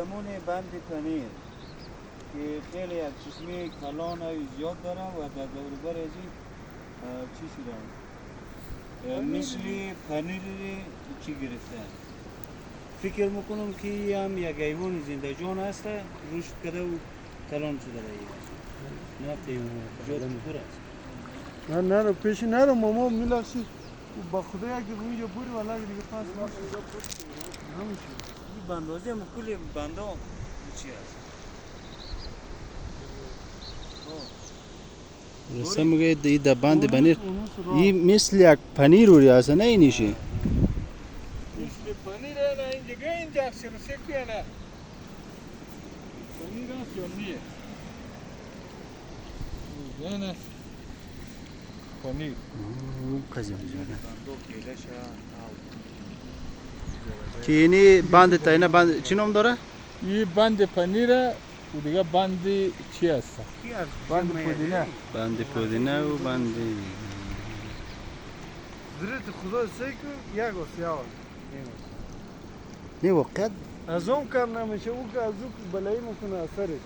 پیرامون بند پنیر که خیلی از چشمه کلان زیاد داره و در دور بر از این چی شده مثل پنیر چی گرفته فکر میکنم که هم یک حیوان زنده جان هست رشد کرده و کلان شده نه جات پر است نه نرو پیش نرو ماما میلرسی با خدا اگه روی یا بوری والا دیگه پاس نمیشه این بندازی هم کلی بنده چی هست رستم میگه این در بند پنیر این مثل یک پنیر روی است نه اینیشه مثل پنیر نه این دیگه اینجا سرسه که نه پنیر است یا نیه نه پنیر کجا که اینی بند تا اینا بند چی نام داره؟ این بند پنیره و دیگه بند چی هست؟ بند پودینه بند پودینه و بند زرت خدا سیکو یک است یا نه وقت از اون کار نمیشه او که از اون بلایی میکنه اثرش